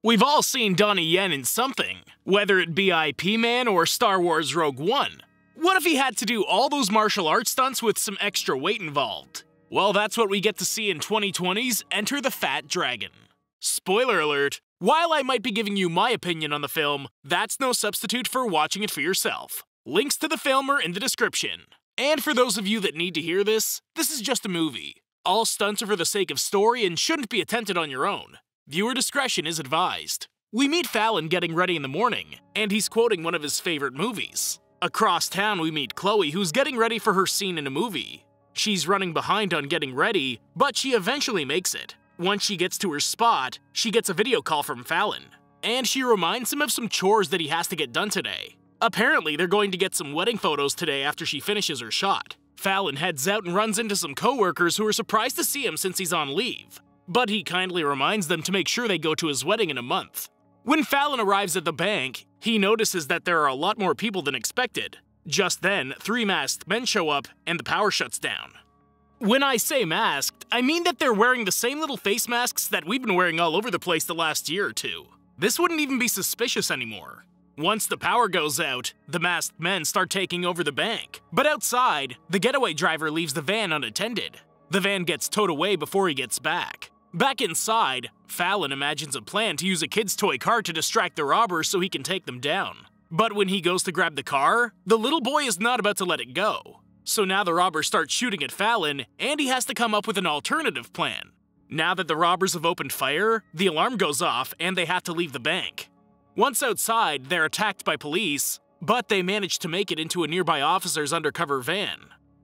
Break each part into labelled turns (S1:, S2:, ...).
S1: We've all seen Donnie Yen in something, whether it be IP Man or Star Wars Rogue One. What if he had to do all those martial arts stunts with some extra weight involved? Well, that's what we get to see in 2020's Enter the Fat Dragon. Spoiler alert, while I might be giving you my opinion on the film, that's no substitute for watching it for yourself. Links to the film are in the description. And for those of you that need to hear this, this is just a movie. All stunts are for the sake of story and shouldn't be attempted on your own. Viewer discretion is advised. We meet Fallon getting ready in the morning, and he's quoting one of his favorite movies. Across town, we meet Chloe, who's getting ready for her scene in a movie. She's running behind on getting ready, but she eventually makes it. Once she gets to her spot, she gets a video call from Fallon, and she reminds him of some chores that he has to get done today. Apparently, they're going to get some wedding photos today after she finishes her shot. Fallon heads out and runs into some coworkers who are surprised to see him since he's on leave. But he kindly reminds them to make sure they go to his wedding in a month. When Fallon arrives at the bank, he notices that there are a lot more people than expected. Just then, 3 masked men show up and the power shuts down. When I say masked, I mean that they're wearing the same little face masks that we've been wearing all over the place the last year or two. This wouldn't even be suspicious anymore. Once the power goes out, the masked men start taking over the bank. But outside, the getaway driver leaves the van unattended. The van gets towed away before he gets back. Back inside, Fallon imagines a plan to use a kid's toy car to distract the robbers so he can take them down. But when he goes to grab the car, the little boy is not about to let it go. So now the robbers start shooting at Fallon, and he has to come up with an alternative plan. Now that the robbers have opened fire, the alarm goes off and they have to leave the bank. Once outside, they're attacked by police, but they manage to make it into a nearby officer's undercover van.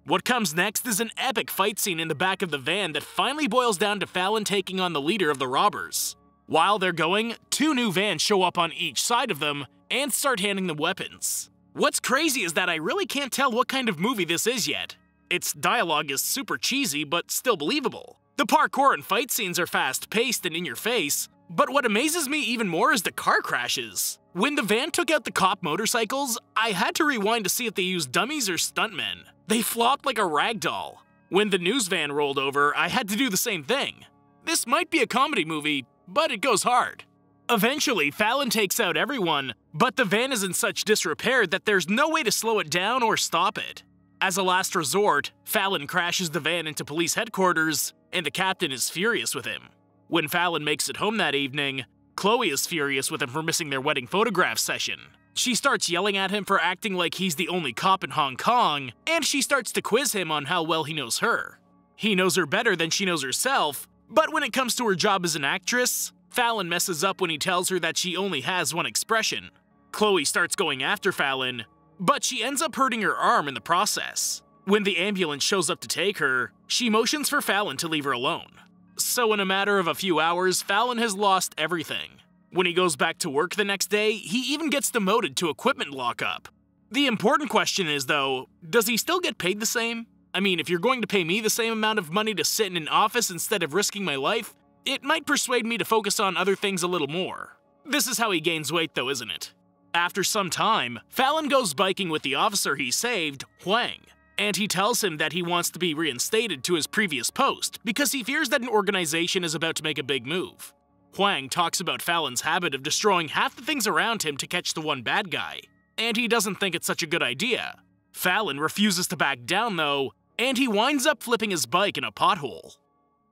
S1: What comes next is an epic fight scene in the back of the van that finally boils down to Fallon taking on the leader of the robbers. While they're going, 2 new vans show up on each side of them and start handing them weapons. What's crazy is that I really can't tell what kind of movie this is yet. Its dialogue is super cheesy but still believable. The parkour and fight scenes are fast-paced and in your face, but what amazes me even more is the car crashes. When the van took out the cop motorcycles, I had to rewind to see if they used dummies or stuntmen. They flopped like a rag doll. When the news van rolled over, I had to do the same thing. This might be a comedy movie, but it goes hard. Eventually, Fallon takes out everyone, but the van is in such disrepair that there's no way to slow it down or stop it. As a last resort, Fallon crashes the van into police headquarters, and the captain is furious with him. When Fallon makes it home that evening, Chloe is furious with him for missing their wedding photograph session. She starts yelling at him for acting like he's the only cop in Hong Kong, and she starts to quiz him on how well he knows her. He knows her better than she knows herself, but when it comes to her job as an actress, Fallon messes up when he tells her that she only has one expression. Chloe starts going after Fallon, but she ends up hurting her arm in the process. When the ambulance shows up to take her, she motions for Fallon to leave her alone. So in a matter of a few hours, Fallon has lost everything. When he goes back to work the next day, he even gets demoted to equipment lockup. The important question is, though, does he still get paid the same? I mean, if you're going to pay me the same amount of money to sit in an office instead of risking my life, it might persuade me to focus on other things a little more. This is how he gains weight, though, isn't it? After some time, Fallon goes biking with the officer he saved, Huang, and he tells him that he wants to be reinstated to his previous post because he fears that an organization is about to make a big move. Huang talks about Fallon's habit of destroying half the things around him to catch the one bad guy, and he doesn't think it's such a good idea. Fallon refuses to back down though, and he winds up flipping his bike in a pothole.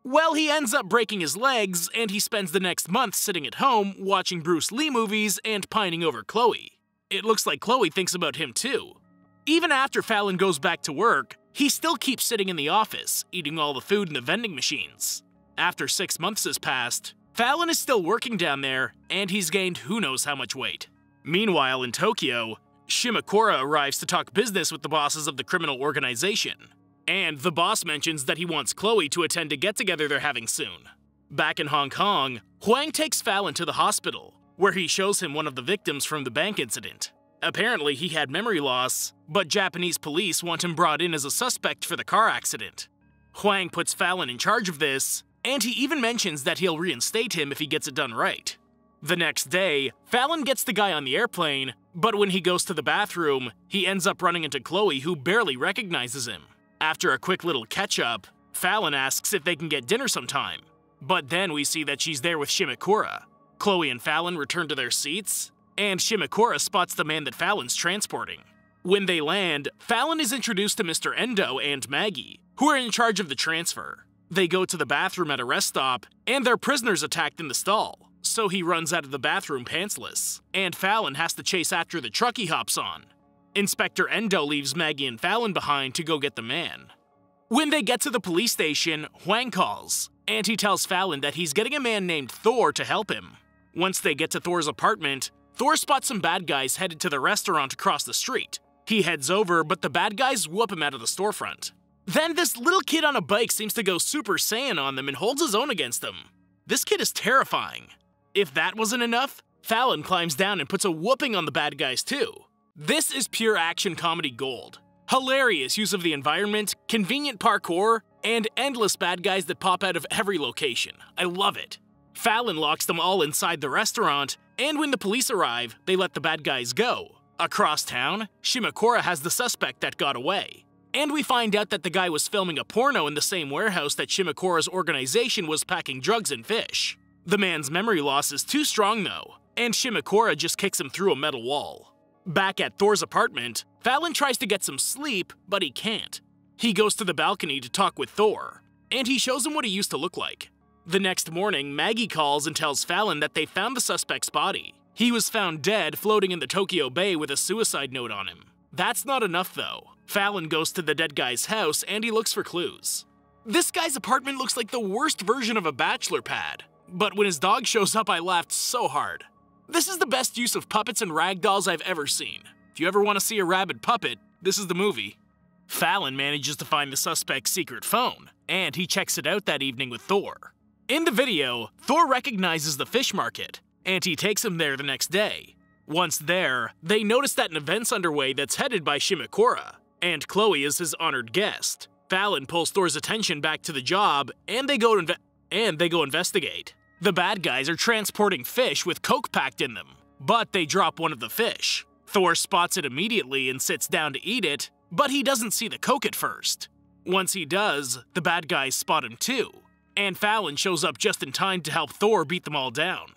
S1: Well, he ends up breaking his legs, and he spends the next month sitting at home watching Bruce Lee movies and pining over Chloe. It looks like Chloe thinks about him too. Even after Fallon goes back to work, he still keeps sitting in the office, eating all the food in the vending machines. After 6 months has passed, Fallon is still working down there, and he's gained who knows how much weight. Meanwhile, in Tokyo, Shimakura arrives to talk business with the bosses of the criminal organization. And the boss mentions that he wants Chloe to attend a get-together they're having soon. Back in Hong Kong, Huang takes Fallon to the hospital, where he shows him one of the victims from the bank incident. Apparently, he had memory loss, but Japanese police want him brought in as a suspect for the car accident. Huang puts Fallon in charge of this, and he even mentions that he'll reinstate him if he gets it done right. The next day, Fallon gets the guy on the airplane, but when he goes to the bathroom, he ends up running into Chloe, who barely recognizes him. After a quick little catch-up, Fallon asks if they can get dinner sometime, but then we see that she's there with Shimakura. Chloe and Fallon return to their seats, and Shimokura spots the man that Fallon's transporting. When they land, Fallon is introduced to Mr. Endo and Maggie, who are in charge of the transfer. They go to the bathroom at a rest stop, and their prisoner's attacked in the stall, so he runs out of the bathroom pantsless, and Fallon has to chase after the truck he hops on. Inspector Endo leaves Maggie and Fallon behind to go get the man. When they get to the police station, Huang calls, and he tells Fallon that he's getting a man named Thor to help him. Once they get to Thor's apartment, Thor spots some bad guys headed to the restaurant across the street. He heads over, but the bad guys whoop him out of the storefront. Then this little kid on a bike seems to go Super Saiyan on them and holds his own against them. This kid is terrifying. If that wasn't enough, Fallon climbs down and puts a whooping on the bad guys too. This is pure action comedy gold. Hilarious use of the environment, convenient parkour, and endless bad guys that pop out of every location. I love it. Fallon locks them all inside the restaurant, and when the police arrive, they let the bad guys go. Across town, Shimokura has the suspect that got away. And we find out that the guy was filming a porno in the same warehouse that Shimokura's organization was packing drugs and fish. The man's memory loss is too strong though, and Shimokura just kicks him through a metal wall. Back at Thor's apartment, Fallon tries to get some sleep, but he can't. He goes to the balcony to talk with Thor, and he shows him what he used to look like. The next morning, Maggie calls and tells Fallon that they found the suspect's body. He was found dead floating in the Tokyo Bay with a suicide note on him. That's not enough though. Fallon goes to the dead guy's house and he looks for clues. This guy's apartment looks like the worst version of a bachelor pad. But when his dog shows up, I laughed so hard. This is the best use of puppets and ragdolls I've ever seen. If you ever want to see a rabid puppet, this is the movie. Fallon manages to find the suspect's secret phone, and he checks it out that evening with Thor. In the video, Thor recognizes the fish market, and he takes him there the next day. Once there, they notice that an event's underway that's headed by Shimokura, and Chloe is his honored guest. Fallon pulls Thor's attention back to the job, and they go investigate. The bad guys are transporting fish with coke packed in them, but they drop one of the fish. Thor spots it immediately and sits down to eat it, but he doesn't see the coke at first. Once he does, the bad guys spot him too, and Fallon shows up just in time to help Thor beat them all down.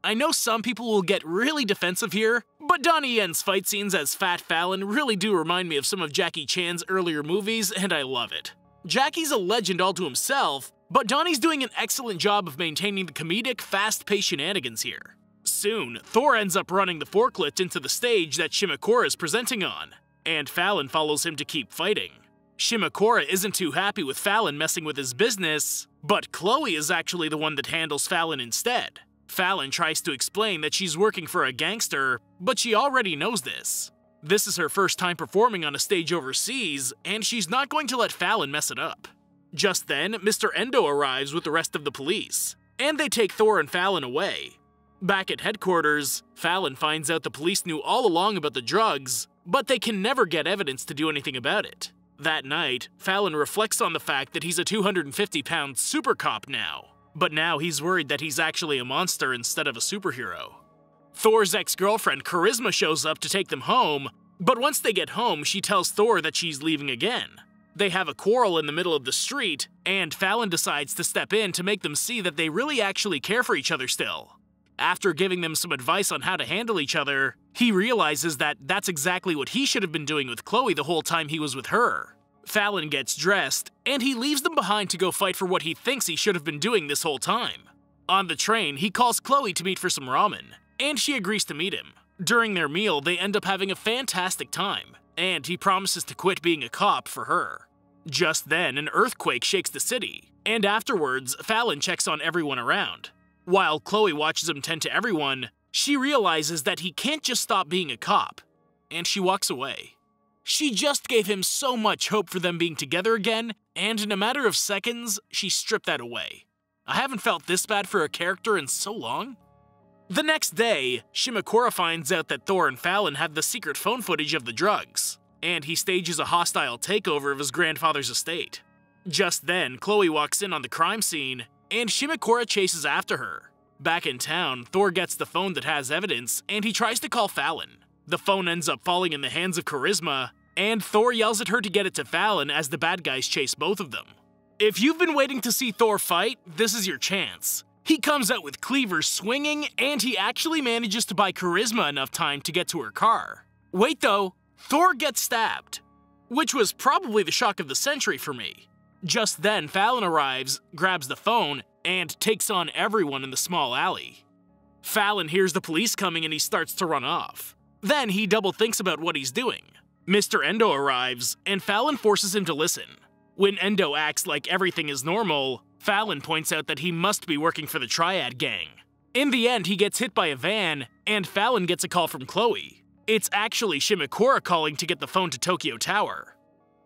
S1: I know some people will get really defensive here, but Donnie Yen's fight scenes as Fat Fallon really do remind me of some of Jackie Chan's earlier movies, and I love it. Jackie's a legend all to himself, but Donnie's doing an excellent job of maintaining the comedic, fast-paced shenanigans here. Soon, Thor ends up running the forklift into the stage that Shimokura is presenting on, and Fallon follows him to keep fighting. Shimokura isn't too happy with Fallon messing with his business, but Chloe is actually the one that handles Fallon instead. Fallon tries to explain that she's working for a gangster, but she already knows this. This is her first time performing on a stage overseas, and she's not going to let Fallon mess it up. Just then, Mr. Endo arrives with the rest of the police, and they take Thor and Fallon away. Back at headquarters, Fallon finds out the police knew all along about the drugs, but they can never get evidence to do anything about it. That night, Fallon reflects on the fact that he's a 250-pound super cop now, but now he's worried that he's actually a monster instead of a superhero. Thor's ex-girlfriend Charisma shows up to take them home, but once they get home, she tells Thor that she's leaving again. They have a quarrel in the middle of the street, and Fallon decides to step in to make them see that they really actually care for each other still. After giving them some advice on how to handle each other, he realizes that that's exactly what he should have been doing with Chloe the whole time he was with her. Fallon gets dressed, and he leaves them behind to go fight for what he thinks he should have been doing this whole time. On the train, he calls Chloe to meet for some ramen, and she agrees to meet him. During their meal, they end up having a fantastic time, and he promises to quit being a cop for her. Just then, an earthquake shakes the city, and afterwards, Fallon checks on everyone around. While Chloe watches him tend to everyone, she realizes that he can't just stop being a cop, and she walks away. She just gave him so much hope for them being together again, and in a matter of seconds, she stripped that away. I haven't felt this bad for a character in so long. The next day, Shimokura finds out that Thor and Fallon have the secret phone footage of the drugs, and he stages a hostile takeover of his grandfather's estate. Just then, Chloe walks in on the crime scene, and Shimokura chases after her. Back in town, Thor gets the phone that has evidence, and he tries to call Fallon. The phone ends up falling in the hands of Charisma, and Thor yells at her to get it to Fallon as the bad guys chase both of them. If you've been waiting to see Thor fight, this is your chance. He comes out with cleavers swinging, and he actually manages to buy Charisma enough time to get to her car. Wait though, Thor gets stabbed, which was probably the shock of the century for me. Just then, Fallon arrives, grabs the phone, and takes on everyone in the small alley. Fallon hears the police coming and he starts to run off. Then he double thinks about what he's doing. Mr. Endo arrives, and Fallon forces him to listen. When Endo acts like everything is normal, Fallon points out that he must be working for the Triad Gang. In the end, he gets hit by a van, and Fallon gets a call from Chloe. It's actually Shimekura calling to get the phone to Tokyo Tower.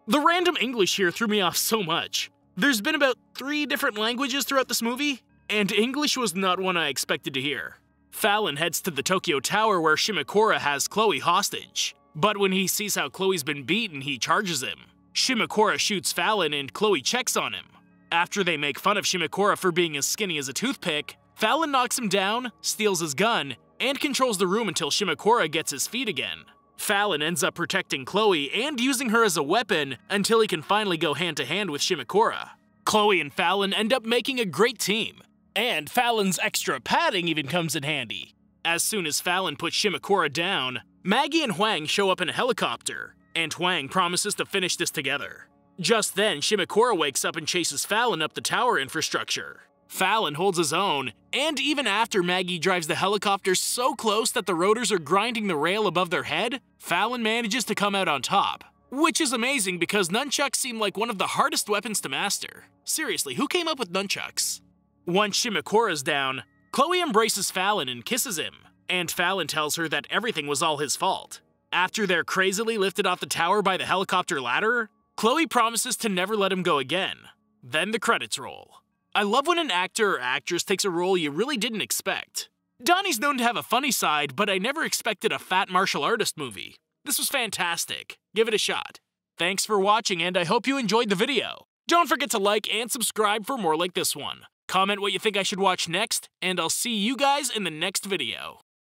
S1: The random English here threw me off so much. There's been about 3 different languages throughout this movie, and English was not one I expected to hear. Fallon heads to the Tokyo Tower where Shimekura has Chloe hostage. But when he sees how Chloe's been beaten, he charges him. Shimekura shoots Fallon and Chloe checks on him. After they make fun of Shimekura for being as skinny as a toothpick, Fallon knocks him down, steals his gun, and controls the room until Shimekura gets his feet again. Fallon ends up protecting Chloe and using her as a weapon until he can finally go hand-to-hand with Shimekura. Chloe and Fallon end up making a great team, and Fallon's extra padding even comes in handy. As soon as Fallon puts Shimekura down, Maggie and Hwang show up in a helicopter, and Hwang promises to finish this together. Just then, Shimekura wakes up and chases Fallon up the tower infrastructure. Fallon holds his own, and even after Maggie drives the helicopter so close that the rotors are grinding the rail above their head, Fallon manages to come out on top. Which is amazing because nunchucks seem like one of the hardest weapons to master. Seriously, who came up with nunchucks? Once Shimekura's down, Chloe embraces Fallon and kisses him, and Fallon tells her that everything was all his fault. After they're crazily lifted off the tower by the helicopter ladder, Chloe promises to never let him go again. Then the credits roll. I love when an actor or actress takes a role you really didn't expect. Donnie's known to have a funny side, but I never expected a fat martial artist movie. This was fantastic. Give it a shot. Thanks for watching, and I hope you enjoyed the video. Don't forget to like and subscribe for more like this one. Comment what you think I should watch next, and I'll see you guys in the next video.